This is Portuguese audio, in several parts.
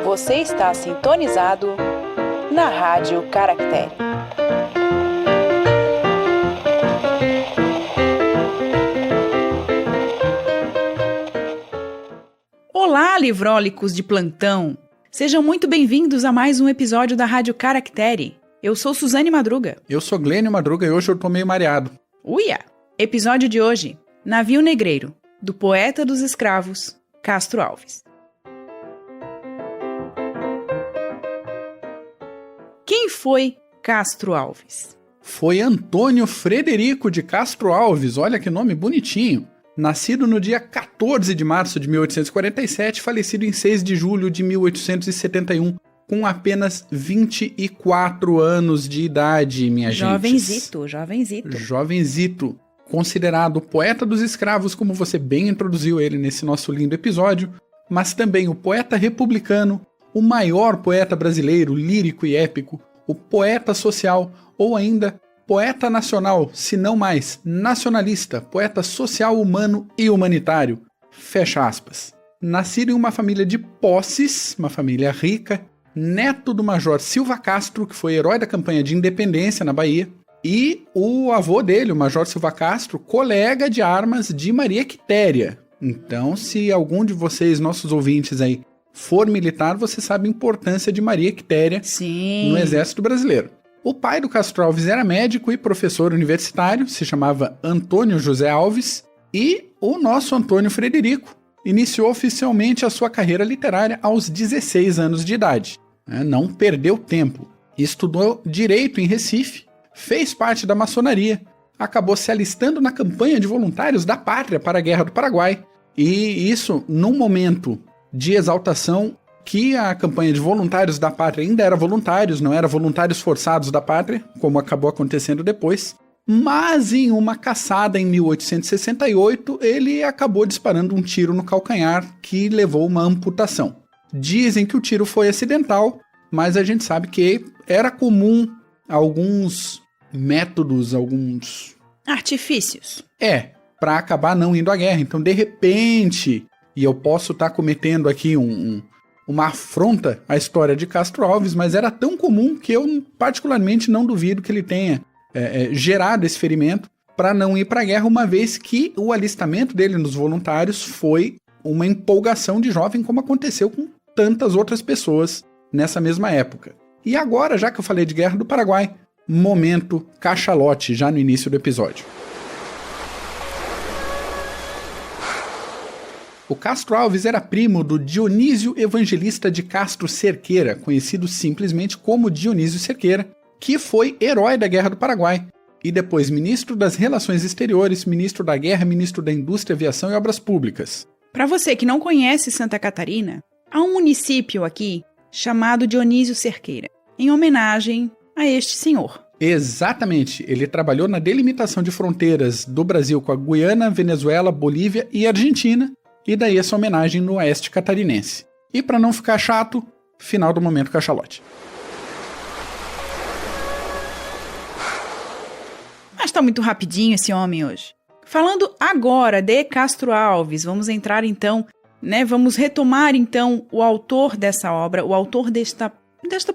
Você está sintonizado na Rádio Caractere. Olá, livrólicos de plantão! Sejam muito bem-vindos a mais um episódio da Rádio Caractere. Eu sou Suzane Madruga. Eu sou Glênio Madruga e hoje eu tô meio mareado. Uia! Episódio de hoje, Navio Negreiro, do poeta dos escravos, Castro Alves. Quem foi Castro Alves? Foi Antônio Frederico de Castro Alves, olha que nome bonitinho. Nascido no dia 14 de março de 1847, falecido em 6 de julho de 1871, com apenas 24 anos de idade, minha gente. Jovenzito. Considerado o poeta dos escravos, como você bem introduziu ele nesse nosso lindo episódio, mas também o poeta republicano, o maior poeta brasileiro, lírico e épico, o poeta social, ou ainda poeta nacional, se não mais, nacionalista, poeta social, humano e humanitário. Fecha aspas. Nascido em uma família de posses, uma família rica, neto do Major Silva Castro, que foi herói da campanha de independência na Bahia, e o avô dele, o Major Silva Castro, colega de armas de Maria Quitéria. Então, se algum de vocês, nossos ouvintes aí, for militar, você sabe a importância de Maria Quitéria no Exército Brasileiro. O pai do Castro Alves era médico e professor universitário, se chamava Antônio José Alves, e o nosso Antônio Frederico iniciou oficialmente a sua carreira literária aos 16 anos de idade. Não perdeu tempo. Estudou Direito em Recife, fez parte da maçonaria, acabou se alistando na campanha de voluntários da Pátria para a Guerra do Paraguai, e isso num momento de exaltação que a campanha de voluntários da Pátria ainda era voluntários, não era voluntários forçados da Pátria, como acabou acontecendo depois, mas em uma caçada em 1868, ele acabou disparando um tiro no calcanhar que levou uma amputação. Dizem que o tiro foi acidental, mas a gente sabe que era comum alguns métodos, alguns artifícios. Para acabar não indo à guerra. Então, de repente, e eu posso estar cometendo aqui uma afronta à história de Castro Alves, mas era tão comum que eu particularmente não duvido que ele tenha gerado esse ferimento para não ir para a guerra, uma vez que o alistamento dele nos voluntários foi uma empolgação de jovem, como aconteceu com tantas outras pessoas nessa mesma época. E agora, já que eu falei de Guerra do Paraguai, momento cachalote, já no início do episódio. O Castro Alves era primo do Dionísio Evangelista de Castro Cerqueira, conhecido simplesmente como Dionísio Cerqueira, que foi herói da Guerra do Paraguai, e depois ministro das Relações Exteriores, ministro da Guerra, ministro da Indústria, Aviação e Obras Públicas. Para você que não conhece Santa Catarina, há um município aqui chamado Dionísio Cerqueira, em homenagem a este senhor. Exatamente, ele trabalhou na delimitação de fronteiras do Brasil com a Guiana, Venezuela, Bolívia e Argentina, e daí essa homenagem no oeste catarinense. E para não ficar chato, final do momento cachalote. Mas tá muito rapidinho esse homem hoje. Falando agora de Castro Alves, vamos entrar então, vamos retomar então o autor dessa obra, o autor desta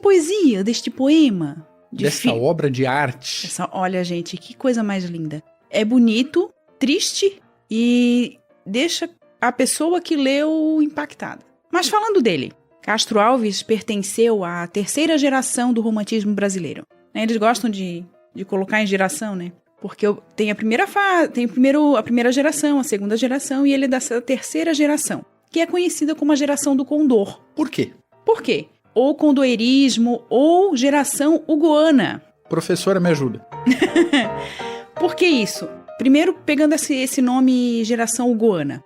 poesia, deste poema. Dessa obra de arte. Olha, gente, que coisa mais linda. É bonito, triste e deixa a pessoa que leu impactada. Mas falando dele, Castro Alves pertenceu à terceira geração do romantismo brasileiro. Eles gostam de colocar em geração, né? Porque tem a primeira fase, tem a primeira geração, a segunda geração, e ele é dessa terceira geração, que é conhecida como a geração do Condor. Por quê? Por quê? Ou condoerismo, ou geração hugoana. Professora, me ajuda. Por que isso? Primeiro, pegando esse nome geração hugoana.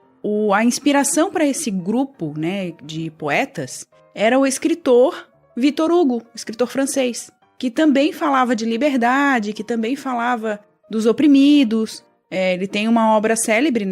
A inspiração para esse grupo, de poetas era o escritor Victor Hugo, escritor francês, que também falava de liberdade, que também falava dos oprimidos. Ele tem uma obra célebre,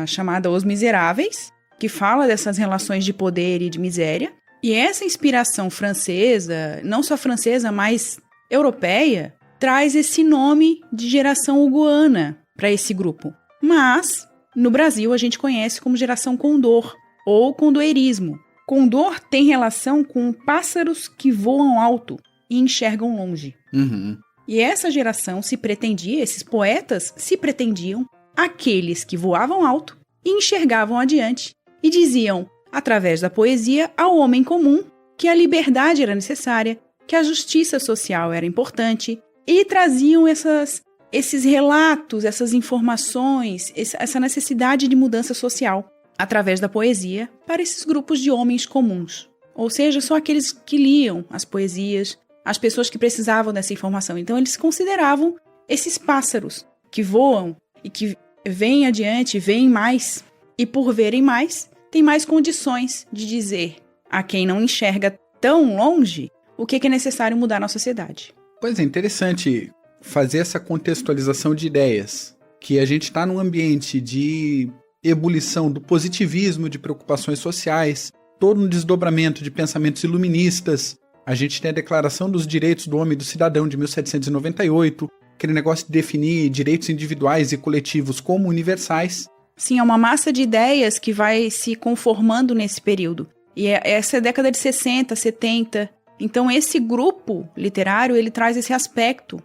chamada Os Miseráveis, que fala dessas relações de poder e de miséria. E essa inspiração francesa, não só francesa, mas europeia, traz esse nome de geração hugoana para esse grupo. Mas, no Brasil, a gente conhece como geração Condor, ou condoerismo. Condor tem relação com pássaros que voam alto e enxergam longe. Uhum. E essa geração se pretendia, esses poetas se pretendiam aqueles que voavam alto e enxergavam adiante e diziam, através da poesia, ao homem comum que a liberdade era necessária, que a justiça social era importante e traziam esses relatos, essas informações, essa necessidade de mudança social através da poesia para esses grupos de homens comuns. Ou seja, só aqueles que liam as poesias, as pessoas que precisavam dessa informação. Então, eles consideravam esses pássaros que voam e que vêm adiante, veem mais, e por verem mais, têm mais condições de dizer a quem não enxerga tão longe o que é necessário mudar na sociedade. Pois é, interessante fazer essa contextualização de ideias, que a gente está num ambiente de ebulição do positivismo, de preocupações sociais, todo um desdobramento de pensamentos iluministas. A gente tem a Declaração dos Direitos do Homem e do Cidadão de 1798, aquele negócio de definir direitos individuais e coletivos como universais. Sim, é uma massa de ideias que vai se conformando nesse período. E essa é a década de 60, 70. Então, esse grupo literário, ele traz esse aspecto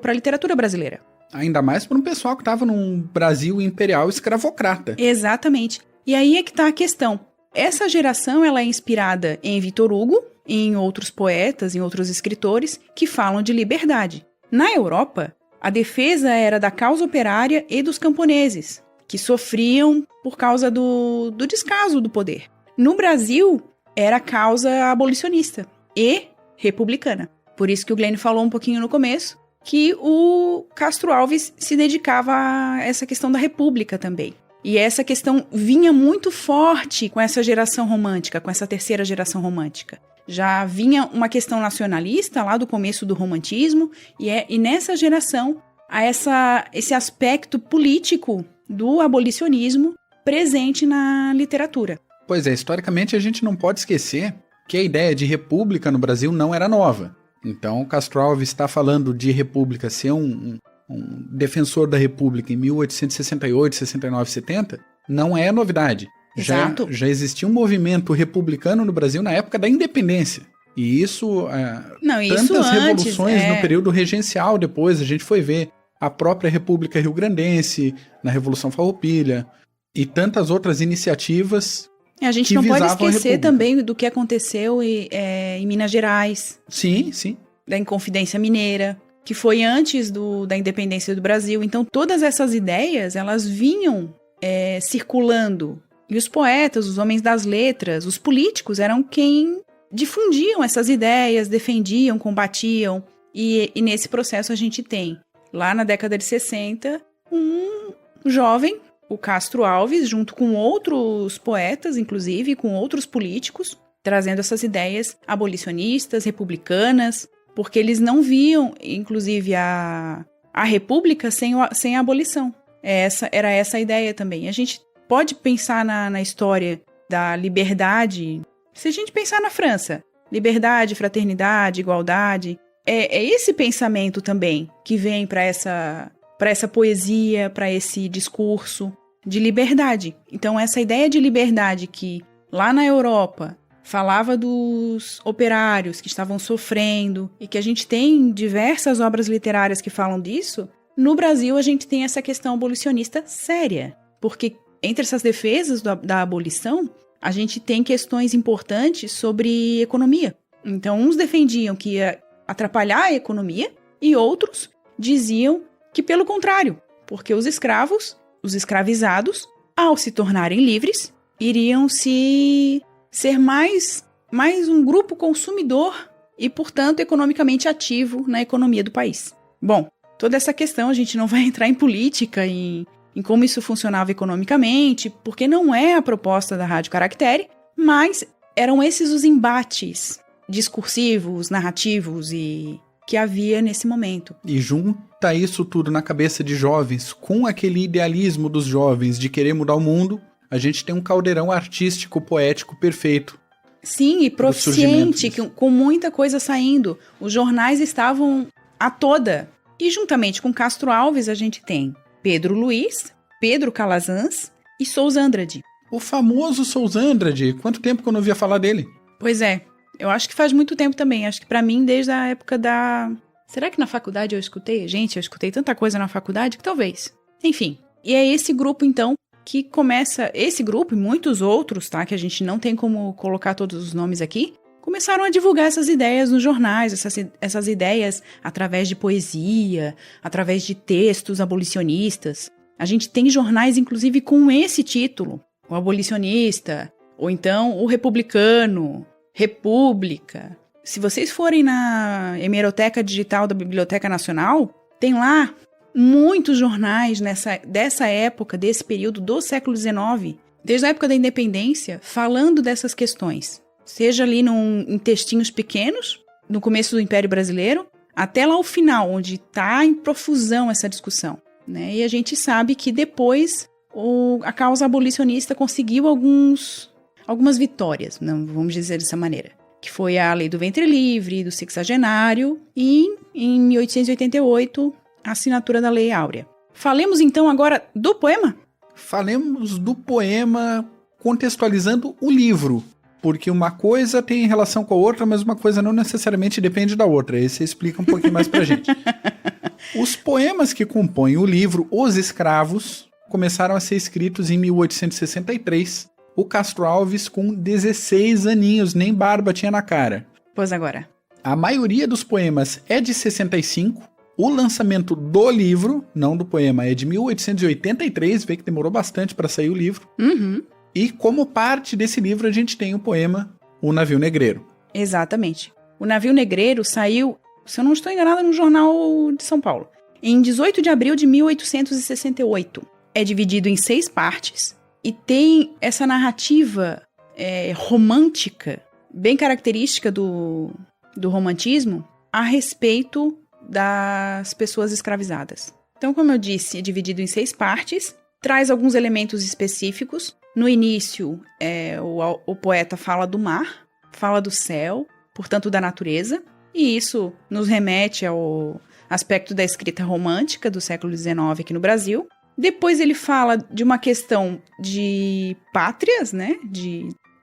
para a literatura brasileira. Ainda mais para um pessoal que estava num Brasil imperial escravocrata. Exatamente. E aí é que está a questão. Essa geração ela é inspirada em Victor Hugo, em outros poetas, em outros escritores, que falam de liberdade. Na Europa, a defesa era da causa operária e dos camponeses, que sofriam por causa do descaso do poder. No Brasil, era a causa abolicionista e republicana. Por isso que o Glenn falou um pouquinho no começo, que o Castro Alves se dedicava a essa questão da república também. E essa questão vinha muito forte com essa geração romântica, com essa terceira geração romântica. Já vinha uma questão nacionalista lá do começo do romantismo, e nessa geração há esse aspecto político do abolicionismo presente na literatura. Pois é, historicamente a gente não pode esquecer que a ideia de república no Brasil não era nova. Então, Castro Alves está falando de república, ser um defensor da república em 1868, 69, 70, não é novidade. Exato. Já existia um movimento republicano no Brasil na época da independência. E isso, tantas revoluções no período regencial depois, a gente foi ver a própria República Rio-Grandense, na Revolução Farroupilha, e tantas outras iniciativas. A gente não pode esquecer também do que aconteceu em Minas Gerais. Sim, sim. Da Inconfidência Mineira, que foi antes da independência do Brasil. Então, todas essas ideias, elas vinham circulando. E os poetas, os homens das letras, os políticos eram quem difundiam essas ideias, defendiam, combatiam. E nesse processo a gente tem, lá na década de 60, um jovem, o Castro Alves, junto com outros poetas, inclusive, com outros políticos, trazendo essas ideias abolicionistas, republicanas, porque eles não viam, inclusive, a república sem a abolição. Era essa a ideia também. A gente pode pensar na história da liberdade, se a gente pensar na França, liberdade, fraternidade, igualdade, é esse pensamento também que vem para essa poesia, para esse discurso de liberdade. Então, essa ideia de liberdade que lá na Europa falava dos operários que estavam sofrendo e que a gente tem diversas obras literárias que falam disso, no Brasil a gente tem essa questão abolicionista séria, porque entre essas defesas da abolição, a gente tem questões importantes sobre economia. Então, uns defendiam que ia atrapalhar a economia e outros diziam que, pelo contrário, porque os escravizados, ao se tornarem livres, iriam ser mais um grupo consumidor e, portanto, economicamente ativo na economia do país. Bom, toda essa questão a gente não vai entrar em política, em como isso funcionava economicamente, porque não é a proposta da Rádio Caractere, mas eram esses os embates discursivos, narrativos e que havia nesse momento. E junta isso tudo na cabeça de jovens, com aquele idealismo dos jovens de querer mudar o mundo, a gente tem um caldeirão artístico, poético, perfeito. Sim, e proficiente, com muita coisa saindo. Os jornais estavam a toda. E juntamente com Castro Alves a gente tem Pedro Luiz, Pedro Calazans e Souza Andrade. O famoso Souza Andrade, quanto tempo que eu não ouvia falar dele? Pois é, eu acho que faz muito tempo também, acho que pra mim desde a época da... Será que na faculdade eu escutei? Gente, eu escutei tanta coisa na faculdade que talvez. Enfim, e é esse grupo então que começa, esse grupo e muitos outros, tá, que a gente não tem como colocar todos os nomes aqui, começaram a divulgar essas ideias nos jornais, essas ideias através de poesia, através de textos abolicionistas. A gente tem jornais, inclusive, com esse título, o Abolicionista, ou então o Republicano, República. Se vocês forem na hemeroteca digital da Biblioteca Nacional, tem lá muitos jornais dessa época, desse período do século XIX, desde a época da independência, falando dessas questões. Seja ali em textinhos pequenos, no começo do Império Brasileiro, até lá o final, onde está em profusão essa discussão, né? E a gente sabe que depois a causa abolicionista conseguiu algumas vitórias, não vamos dizer dessa maneira, que foi a Lei do Ventre Livre, do Sexagenário e, em 1888, a assinatura da Lei Áurea. Falemos então agora do poema? Falemos do poema contextualizando o livro. Porque uma coisa tem relação com a outra, mas uma coisa não necessariamente depende da outra. Aí você explica um pouquinho mais pra gente. Os poemas que compõem o livro Os Escravos começaram a ser escritos em 1863. O Castro Alves com 16 aninhos, nem barba tinha na cara. Pois agora. A maioria dos poemas é de 65. O lançamento do livro, não do poema, é de 1883. Vê que demorou bastante para sair o livro. Uhum. E como parte desse livro a gente tem o poema O Navio Negreiro. Exatamente. O Navio Negreiro saiu, se eu não estou enganada, no Jornal de São Paulo, em 18 de abril de 1868. É dividido em 6 partes e tem essa narrativa romântica, bem característica do romantismo, a respeito das pessoas escravizadas. Então, como eu disse, é dividido em 6 partes, traz alguns elementos específicos. No início, o poeta fala do mar, fala do céu, portanto da natureza, e isso nos remete ao aspecto da escrita romântica do século XIX aqui no Brasil. Depois ele fala de uma questão de pátrias, né?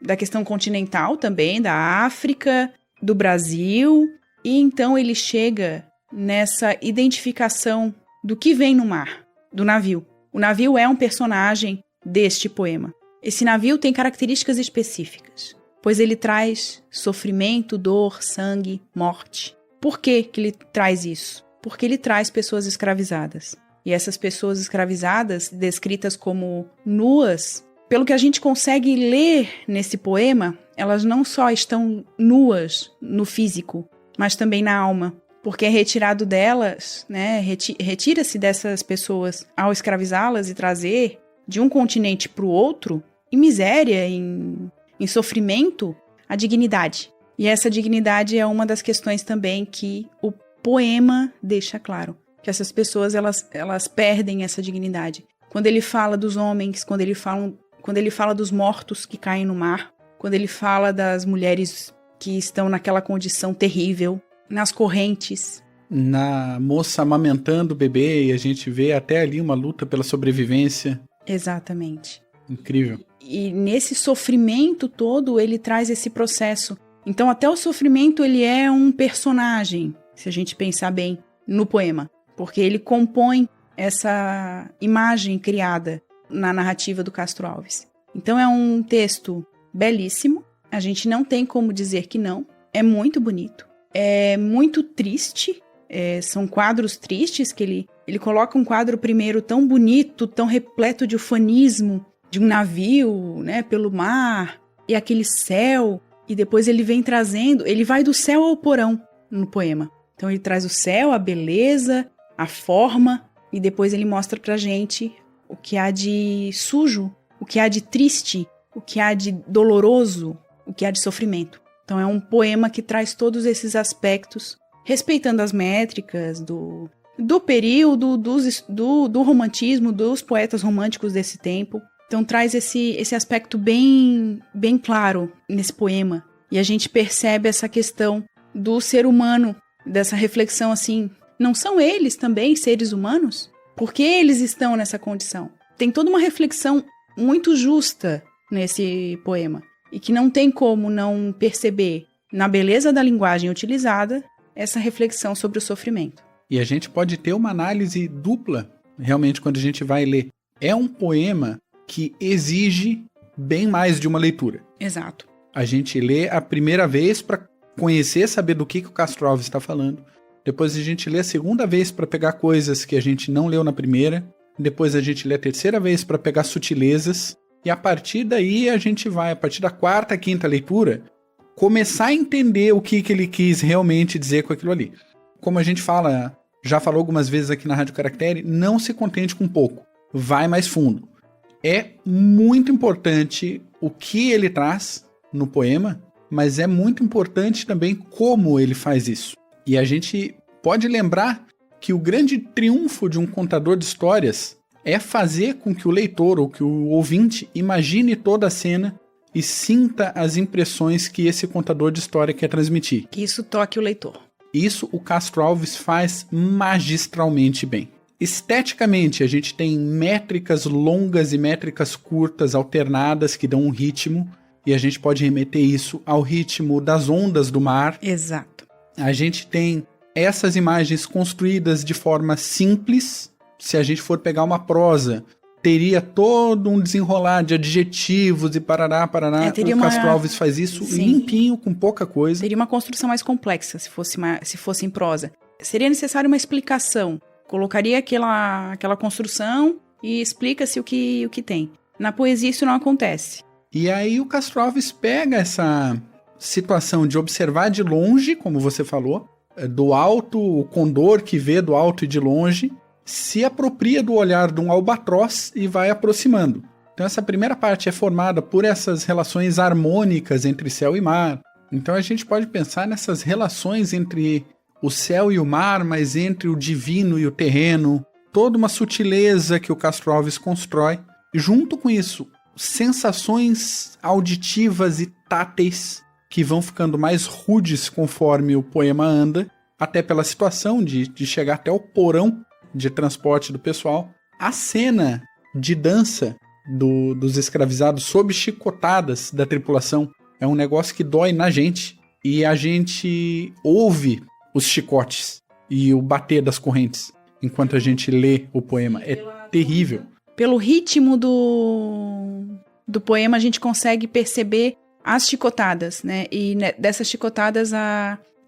Da questão continental também, da África, do Brasil, e então ele chega nessa identificação do que vem no mar, do navio. O navio é um personagem deste poema. Esse navio tem características específicas, pois ele traz sofrimento, dor, sangue, morte. Por que ele traz isso? Porque ele traz pessoas escravizadas. E essas pessoas escravizadas, descritas como nuas, pelo que a gente consegue ler nesse poema, elas não só estão nuas no físico, mas também na alma. Porque é retirado delas, né? Retira-se dessas pessoas ao escravizá-las e trazer de um continente para o outro, em miséria, em sofrimento, a dignidade. E essa dignidade é uma das questões também que o poema deixa claro. Que essas pessoas, elas perdem essa dignidade. Quando ele fala dos homens, quando ele fala dos mortos que caem no mar, quando ele fala das mulheres que estão naquela condição terrível, nas correntes. Na moça amamentando o bebê, e a gente vê até ali uma luta pela sobrevivência. Exatamente. Incrível. E nesse sofrimento todo, ele traz esse processo. Então, até o sofrimento, ele é um personagem, se a gente pensar bem, no poema. Porque ele compõe essa imagem criada na narrativa do Castro Alves. Então, é um texto belíssimo. A gente não tem como dizer que não. É muito bonito. É muito triste. São quadros tristes que ele coloca um quadro primeiro tão bonito, tão repleto de ufanismo, de um navio, né, pelo mar, e aquele céu, e depois ele vem trazendo, ele vai do céu ao porão no poema. Então ele traz o céu, a beleza, a forma, e depois ele mostra pra gente o que há de sujo, o que há de triste, o que há de doloroso, o que há de sofrimento. Então é um poema que traz todos esses aspectos, respeitando as métricas do período, do romantismo, dos poetas românticos desse tempo. Então traz esse aspecto bem, bem claro nesse poema. E a gente percebe essa questão do ser humano, dessa reflexão assim, Não são eles também seres humanos? Por que eles estão nessa condição? Tem toda uma reflexão muito justa nesse poema e que não tem como não perceber na beleza da linguagem utilizada essa reflexão sobre o sofrimento. E a gente pode ter uma análise dupla, realmente, quando a gente vai ler. É um poema que exige bem mais de uma leitura. Exato. A gente lê a primeira vez para conhecer, saber do que o Castro Alves está falando. Depois a gente lê a segunda vez para pegar coisas que a gente não leu na primeira. Depois a gente lê a terceira vez para pegar sutilezas. E a partir daí a gente vai, a partir da quarta, quinta leitura, começar a entender o que ele quis realmente dizer com aquilo ali. Como a gente fala, já falou algumas vezes aqui na Rádio Caractere, não se contente com pouco. Vai mais fundo. É muito importante o que ele traz no poema, mas é muito importante também como ele faz isso. E a gente pode lembrar que o grande triunfo de um contador de histórias é fazer com que o leitor ou que o ouvinte imagine toda a cena e sinta as impressões que esse contador de história quer transmitir. Que isso toque o leitor. Isso o Castro Alves faz magistralmente bem. Esteticamente, a gente tem métricas longas e métricas curtas alternadas que dão um ritmo, e a gente pode remeter isso ao ritmo das ondas do mar. Exato. A gente tem essas imagens construídas de forma simples. Se a gente for pegar uma prosa, teria todo um desenrolar de adjetivos e parará. O Castro Alves faz isso limpinho, com pouca coisa. Teria uma construção mais complexa se fosse em prosa. Seria necessária uma explicação. Colocaria aquela construção e explica-se o que tem. Na poesia isso não acontece. E aí o Castro Alves pega essa situação de observar de longe, como você falou, do alto, o condor que vê do alto e de longe, se apropria do olhar de um albatroz e vai aproximando. Então essa primeira parte é formada por essas relações harmônicas entre céu e mar. Então a gente pode pensar nessas relações entre o céu e o mar, mas entre o divino e o terreno. Toda uma sutileza que o Castro Alves constrói. E junto com isso, sensações auditivas e táteis que vão ficando mais rudes conforme o poema anda, até pela situação de chegar até o porão de transporte do pessoal. A cena de dança dos escravizados sob chicotadas da tripulação é um negócio que dói na gente, e a gente ouve os chicotes e o bater das correntes enquanto a gente lê o poema. É terrível. Pelo ritmo do poema a gente consegue perceber as chicotadas, né? E dessas chicotadas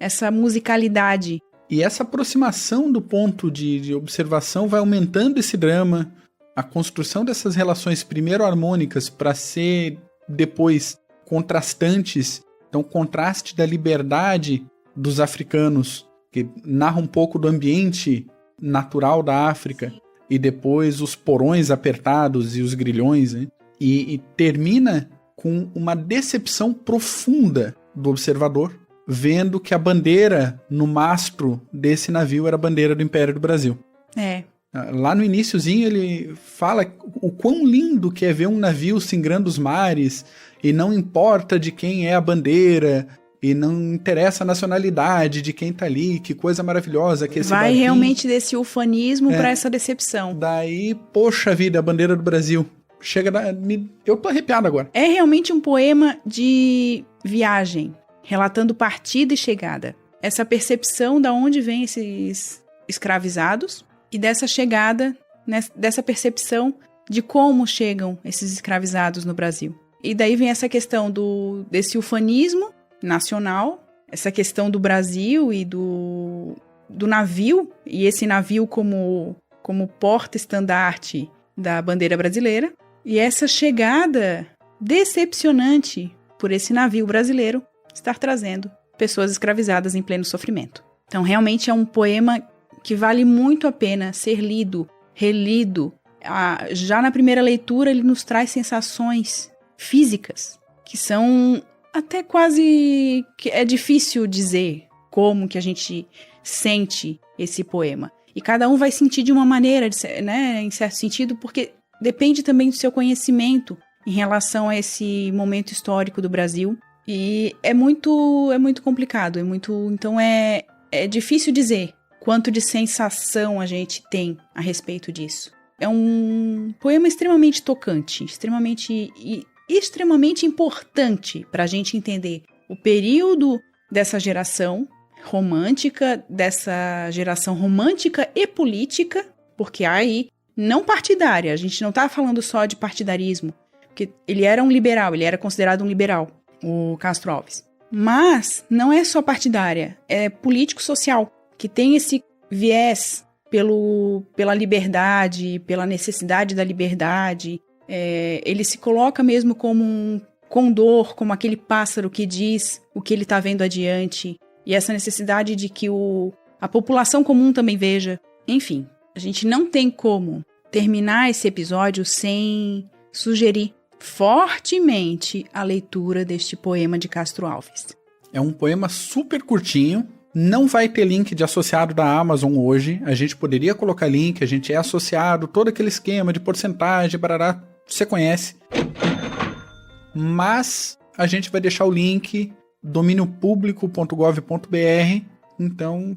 essa musicalidade. E essa aproximação do ponto de observação vai aumentando esse drama. A construção dessas relações primeiro harmônicas para ser depois contrastantes. Então, o contraste da liberdade dos africanos, que narra um pouco do ambiente natural da África, e depois os porões apertados e os grilhões, né? E termina com uma decepção profunda do observador, vendo que a bandeira no mastro desse navio era a bandeira do Império do Brasil. É. Lá no iniciozinho ele fala o quão lindo que é ver um navio singrando os mares, e não importa de quem é a bandeira, e não interessa a nacionalidade de quem tá ali, que coisa maravilhosa que esse vai barquinho. Realmente desse ufanismo para essa decepção. Daí, poxa vida, a bandeira do Brasil. Eu tô arrepiado agora. É realmente um poema de viagem, relatando partida e chegada. Essa percepção de onde vêm esses escravizados e dessa chegada, né, dessa percepção de como chegam esses escravizados no Brasil. E daí vem essa questão desse ufanismo nacional, essa questão do Brasil e do navio, e esse navio como porta-estandarte da bandeira brasileira, e essa chegada decepcionante por esse navio brasileiro estar trazendo pessoas escravizadas em pleno sofrimento. Então, realmente é um poema que vale muito a pena ser lido, relido. Já na primeira leitura, ele nos traz sensações físicas que são até quase... que é difícil dizer como que a gente sente esse poema. E cada um vai sentir de uma maneira, né, em certo sentido, porque depende também do seu conhecimento em relação a esse momento histórico do Brasil. E é muito complicado, então é difícil dizer quanto de sensação a gente tem a respeito disso. É um poema extremamente tocante, extremamente importante para a gente entender o período dessa geração romântica e política, porque aí, não partidária, a gente não está falando só de partidarismo, porque ele era um liberal, ele era considerado um liberal, o Castro Alves. Mas não é só partidária, é político-social, que tem esse viés pela liberdade, pela necessidade da liberdade. Ele se coloca mesmo como um condor, como aquele pássaro que diz o que ele está vendo adiante, e essa necessidade de que a população comum também veja. Enfim, a gente não tem como terminar esse episódio sem sugerir fortemente a leitura deste poema de Castro Alves. É um poema super curtinho, não vai ter link de associado da Amazon hoje, a gente poderia colocar link, a gente é associado, todo aquele esquema de porcentagem, barará, você conhece. Mas a gente vai deixar o link dominiopublico.gov.br, então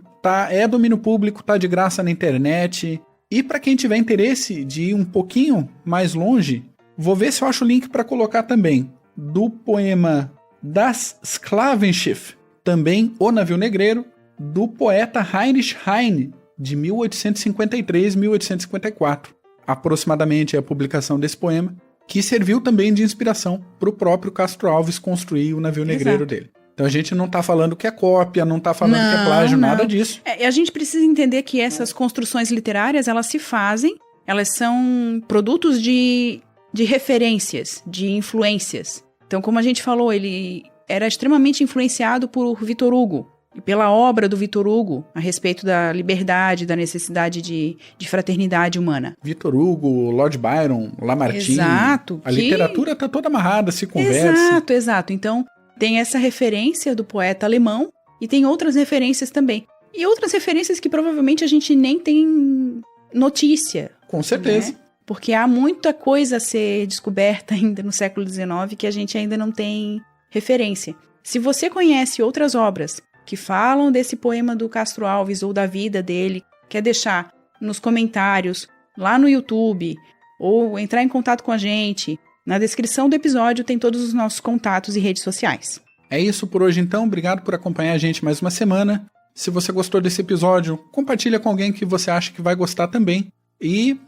é domínio público, tá de graça na internet. E para quem tiver interesse de ir um pouquinho mais longe, vou ver se eu acho o link para colocar também do poema Das Sklavenschiff, também O Navio Negreiro, do poeta Heinrich Heine, de 1853-1854. Aproximadamente a publicação desse poema, que serviu também de inspiração para o próprio Castro Alves construir o navio negreiro dele. Então a gente não está falando que é cópia, não está falando que é plágio, nada disso. A gente precisa entender que essas construções literárias, elas se fazem, elas são produtos de referências, de influências. Então, como a gente falou, ele era extremamente influenciado por Victor Hugo, e pela obra do Victor Hugo a respeito da liberdade, da necessidade de fraternidade humana. Victor Hugo, Lord Byron, Lamartine. Exato. A literatura está toda amarrada, se conversa. Exato. Então, tem essa referência do poeta alemão e tem outras referências também. E outras referências que provavelmente a gente nem tem notícia. Com certeza. Né? Porque há muita coisa a ser descoberta ainda no século XIX que a gente ainda não tem referência. Se você conhece outras obras que falam desse poema do Castro Alves ou da vida dele, quer deixar nos comentários, lá no YouTube, ou entrar em contato com a gente, na descrição do episódio tem todos os nossos contatos e redes sociais. É isso por hoje então, obrigado por acompanhar a gente mais uma semana. Se você gostou desse episódio, compartilha com alguém que você acha que vai gostar também. E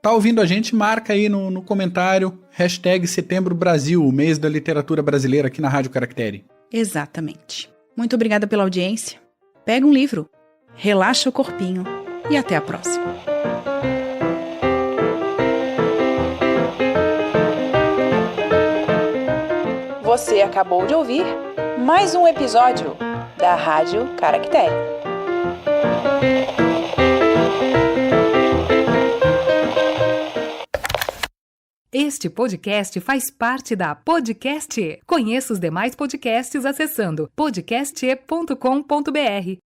tá ouvindo a gente, marca aí no comentário, #SetembroBrasil, o mês da literatura brasileira aqui na Rádio Caractere. Exatamente. Muito obrigada pela audiência. Pega um livro, relaxa o corpinho e até a próxima. Você acabou de ouvir mais um episódio da Rádio Caractere. Este podcast faz parte da Podcast E. Conheça os demais podcasts acessando podcast.com.br.